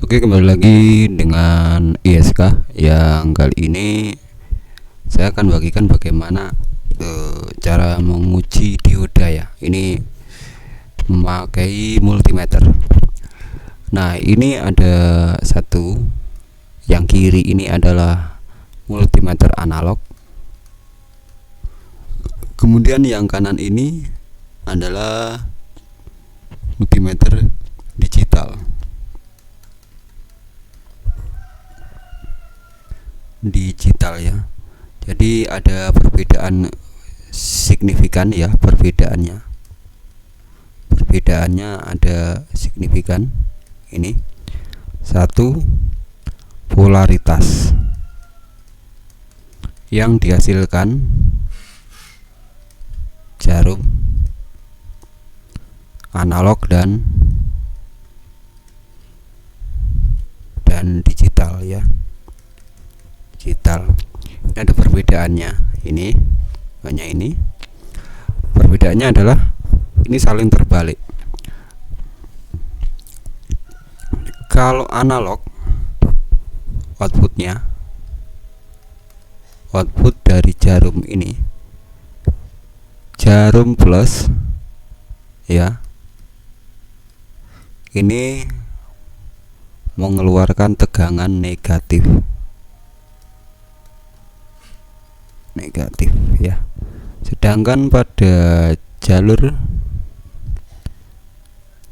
Oke, kembali lagi dengan ISK. Yang kali ini saya akan bagikan bagaimana cara menguji dioda ya. Ini memakai multimeter. Nah, ini ada satu, yang kiri ini adalah multimeter analog. Kemudian yang kanan ini adalah multimeter digital. Ya. Jadi ada perbedaan signifikan ya, perbedaannya ada signifikan. Ini satu, polaritas yang dihasilkan jarum analog dan digital ya. Digital. Ini ada perbedaannya. Ini banyak ini. Perbedaannya adalah ini saling terbalik. Kalau analog, output dari jarum ini, jarum plus ya, ini mengeluarkan tegangan negatif ya. Sedangkan pada jalur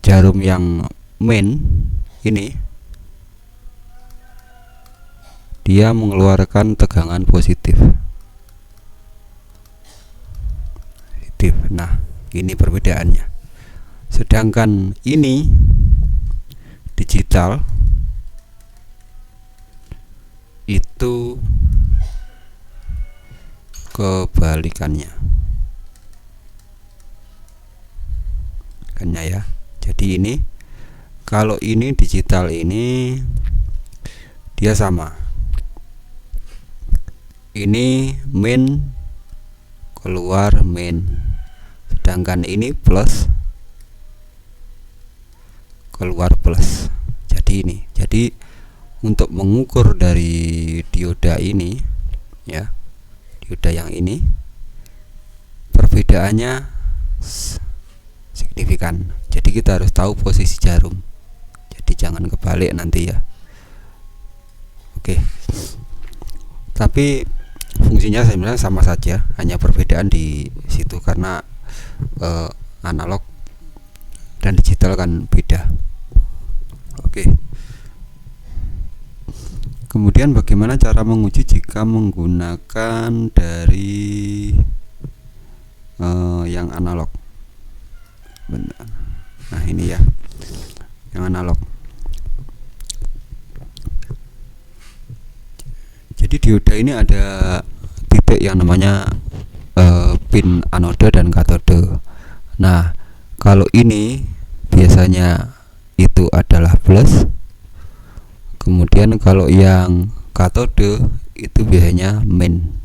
jarum yang main ini, dia mengeluarkan tegangan positif. Nah, ini perbedaannya. Sedangkan ini digital itu kebalikannya ya. Jadi ini, kalau ini digital ini dia sama, ini main keluar main, sedangkan ini plus keluar plus. Jadi untuk mengukur dari dioda ini ya, dioda yang ini, perbedaannya signifikan. Jadi kita harus tahu posisi jarum. Jadi jangan kebalik nanti ya. Oke. Tapi fungsinya sebenarnya sama saja, hanya perbedaan di situ karena analog dan digital kan beda. Oke. Kemudian bagaimana cara menguji jika menggunakan dari yang analog? Bentar. Nah, ini ya, yang analog. Jadi dioda ini ada titik yang namanya pin anode dan katode. Nah, kalau ini biasanya itu adalah plus. Kemudian kalau yang katode itu biasanya main.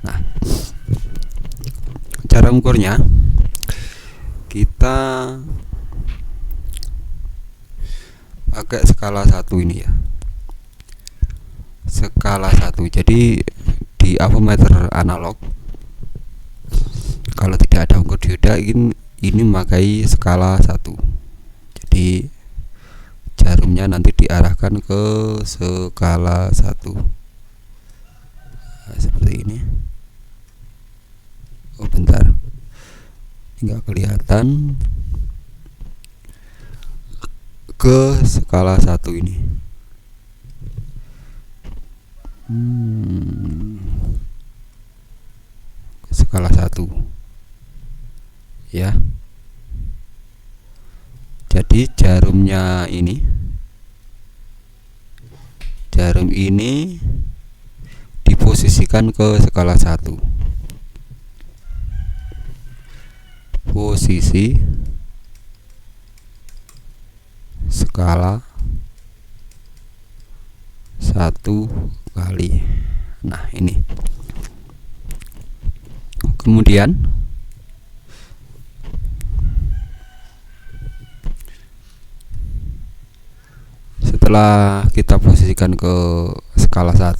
Nah, cara mengukurnya, kita pakai skala 1 ini ya. Skala 1. Jadi di avometer analog, kalau tidak ada ukur dioda, ini memakai skala 1. Jadi jarumnya nanti diarahkan ke skala 1. Nah, seperti ini. Oh, bentar, nggak kelihatan. Ke skala 1 ini. Skala 1 ya. Jadi jarumnya ini, jarum ini diposisikan ke skala 1. Posisi skala 1 kali. Nah, ini. Kemudian Setelah kita posisikan ke skala 1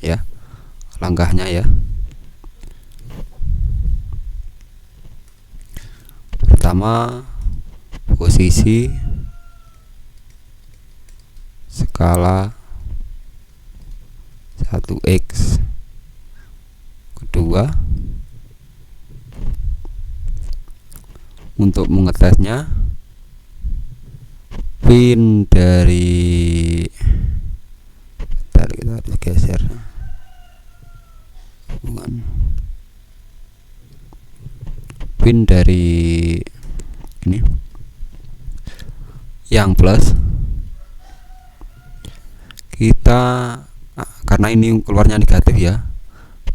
ya, langkahnya ya. Pertama, posisi skala 1x. Kedua, untuk mengetesnya, pin dari, bentar, kita harus geser pin dari ini yang plus, kita karena ini keluarnya negatif ya,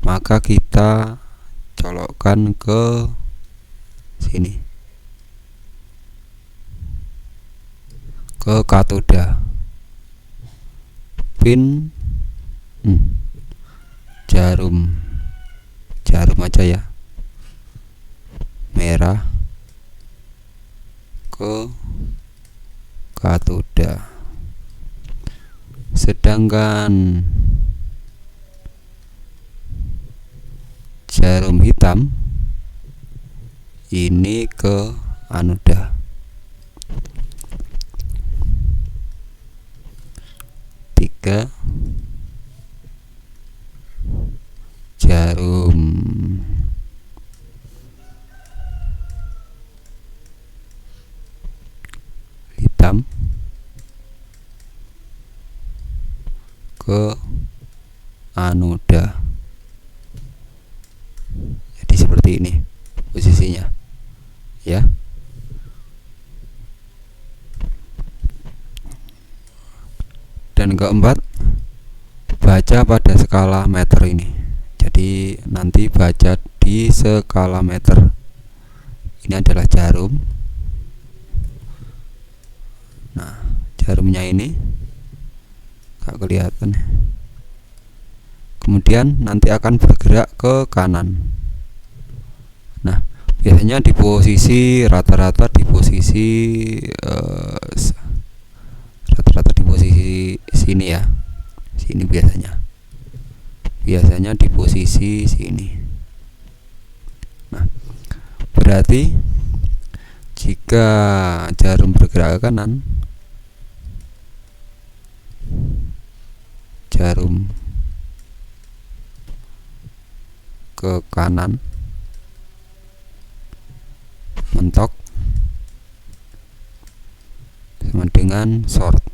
maka kita colokkan ke sini, ke katoda. Pin jarum aja ya, merah ke katoda. Sedangkan jarum hitam ini ke anoda. Tiga, jarum hitam ke anoda. Jadi seperti ini posisinya ya. Dan keempat, baca pada skala meter ini. Jadi nanti baca di skala meter. Ini adalah jarum. Nah, jarumnya ini gak kelihatan. Kemudian nanti akan bergerak ke kanan. Nah, biasanya di posisi rata-rata di posisi sini ya, sini biasanya di posisi sini. Nah, berarti jika jarum bergerak ke kanan, jarum ke kanan mentok sama dengan short.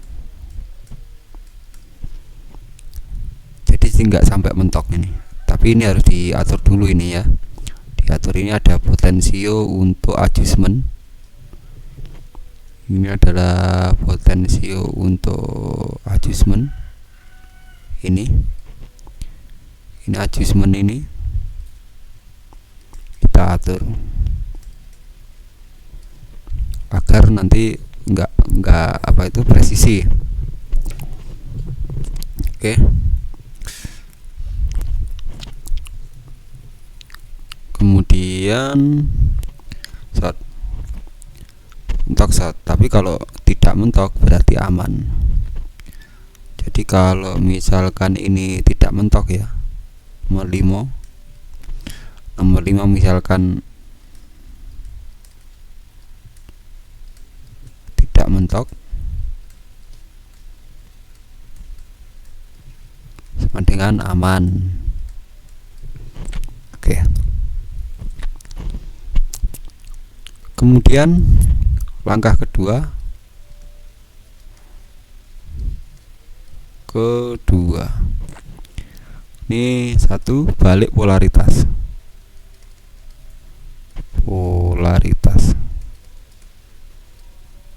Jadi nggak sampai mentok ini, tapi ini harus diatur dulu ini ya. Diatur, ini ada potensio untuk adjustment. Ini adalah potensio untuk adjustment. Ini adjustment, ini kita atur agar nanti enggak apa itu presisi. Oke. Kemudian shot, mentok shot, tapi kalau tidak mentok berarti aman. Jadi kalau misalkan ini tidak mentok ya, nomor 5 misalkan tidak mentok, sama dengan aman. Oke. Kemudian langkah kedua, ini satu, balik polaritas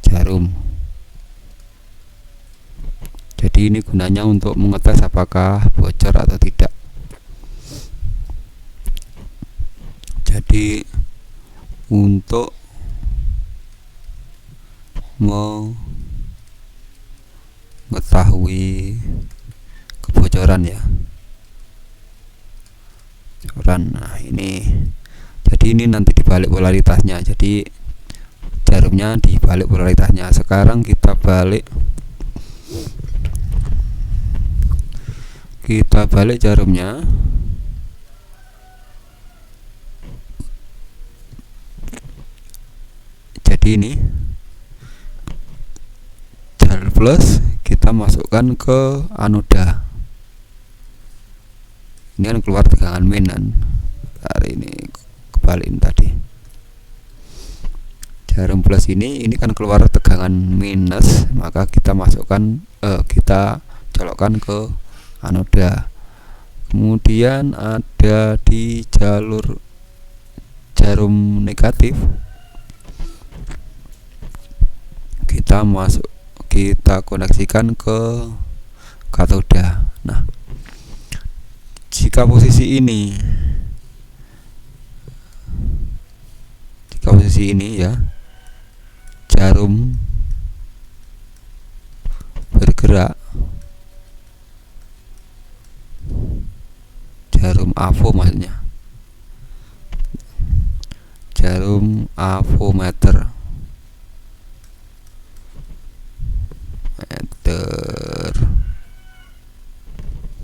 jarum. Jadi ini gunanya untuk mengetes apakah bocor atau tidak. Jadi untuk mengetahui kebocoran ya, nah ini, jadi ini nanti dibalik polaritasnya. Jadi jarumnya dibalik polaritasnya. Sekarang kita balik kita balik jarumnya. Jadi ini jalur plus kita masukkan ke anoda. Ini kan keluar tegangan min kan. Hari ini kebalikin tadi. Jarum plus ini kan keluar tegangan minus, maka kita masukkan kita colokkan ke anoda. Kemudian ada di jalur jarum negatif, kita koneksikan ke katoda. Nah, jika posisi ini ya, jarum bergerak, jarum avo maksudnya, jarum avometer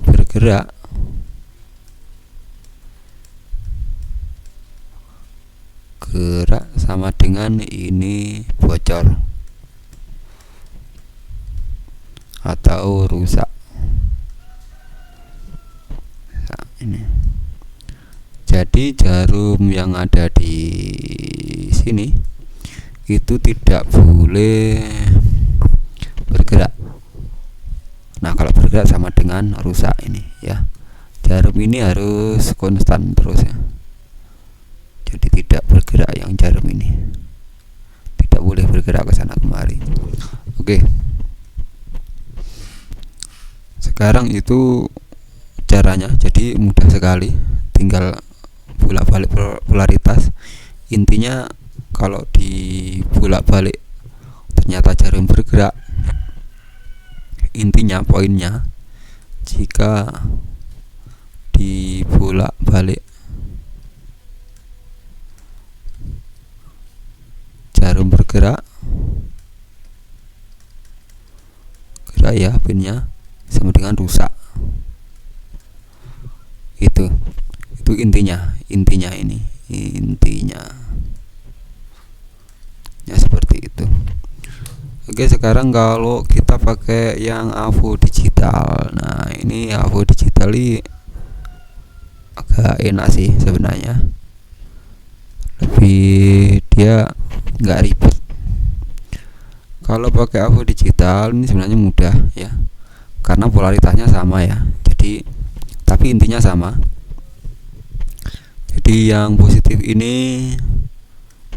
bergerak, sama dengan ini bocor atau rusak. Nah, ini. Jadi jarum yang ada di sini itu tidak boleh bergerak. Nah, kalau bergerak sama dengan rusak ini ya. Jarum ini harus konstan terus ya. Jadi tidak bergerak yang jarum ini. Tidak boleh bergerak ke sana kemari. Oke. Sekarang itu caranya, jadi mudah sekali, tinggal bolak-balik polaritas. Intinya kalau di bolak-balik ternyata jarum bergerak, intinya poinnya jika di bolak-balik jarum bergerak ya, pinnya sama dengan rusak. Itu intinya ini intinya ya, seperti itu. Oke, sekarang kalau kita pakai yang avo digital, nah ini avo digital ini agak enak sih sebenarnya, lebih dia nggak ribet. Kalau pakai avo digital ini sebenarnya mudah ya, karena polaritasnya sama ya. Jadi tapi intinya sama. Jadi yang positif ini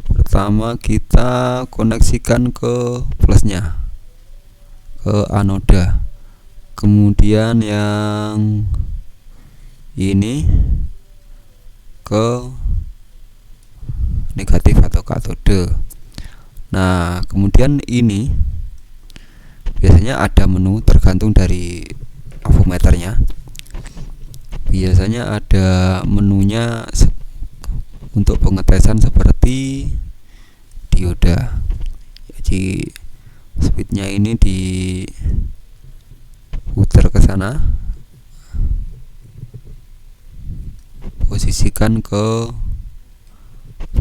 pertama kita koneksikan ke plusnya, ke anoda. Kemudian yang ini ke negatif atau katode. Nah, kemudian ini biasanya ada menu tergantung dari avometernya. Biasanya ada menunya untuk pengetesan seperti dioda. Jadi speednya ini diputar ke sana, posisikan ke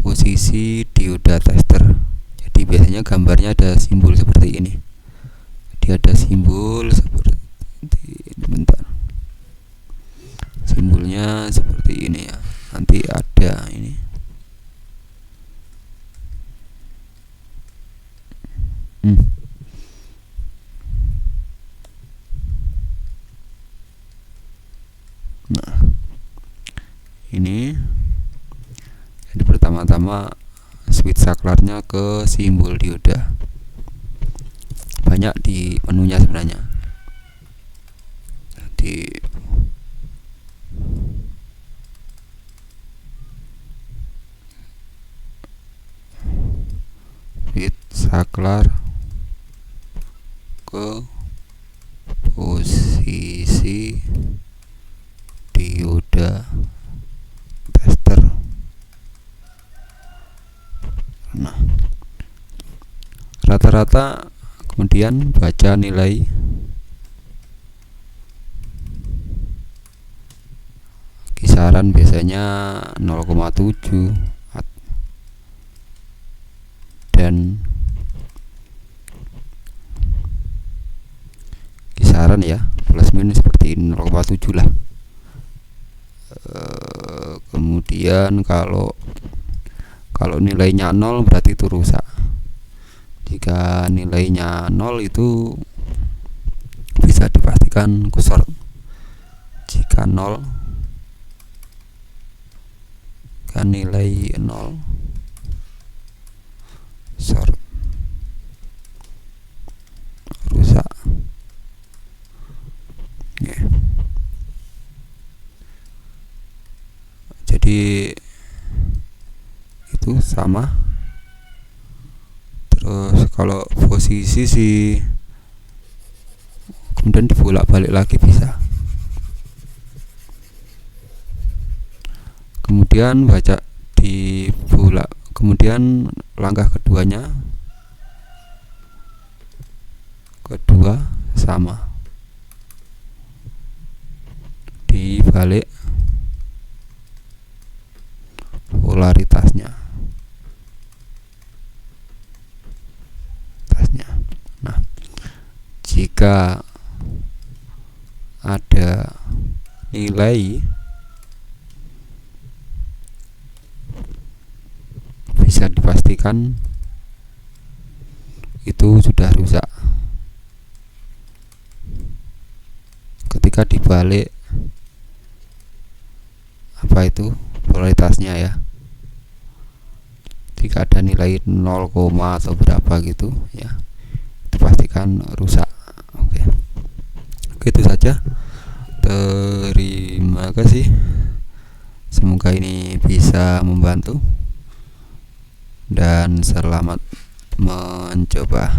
posisi dioda tester. Jadi biasanya gambarnya ada simbol seperti ini. Jadi ada simbol seperti ini, bentar. Simbolnya seperti ini ya. Nanti ada ini. Nah, ini jadi pertama-tama switch saklarnya ke simbol dioda. Banyak di menunya sebenarnya. Jadi switch saklar ke posisi dioda tester. Nah, rata-rata kemudian baca nilai kisaran biasanya 0,7 dan kisaran ya plus minus seperti 0,7 lah. Kemudian kalau nilainya 0 berarti itu rusak. Jika nilainya 0 itu bisa dipastikan kusor. Jika 0 kan nilai 0 short, rusak. Jadi itu sama. Terus kalau posisi sih kemudian dibolak-balik lagi bisa. Kemudian baca dibolak. Kemudian langkah kedua sama, dibalik polaritasnya. Nah, jika ada nilai bisa dipastikan itu sudah rusak ketika dibalik polaritasnya ya. Jika ada nilai 0, atau berapa gitu ya, itu pastikan rusak. Oke, itu saja. Terima kasih, semoga ini bisa membantu dan selamat mencoba.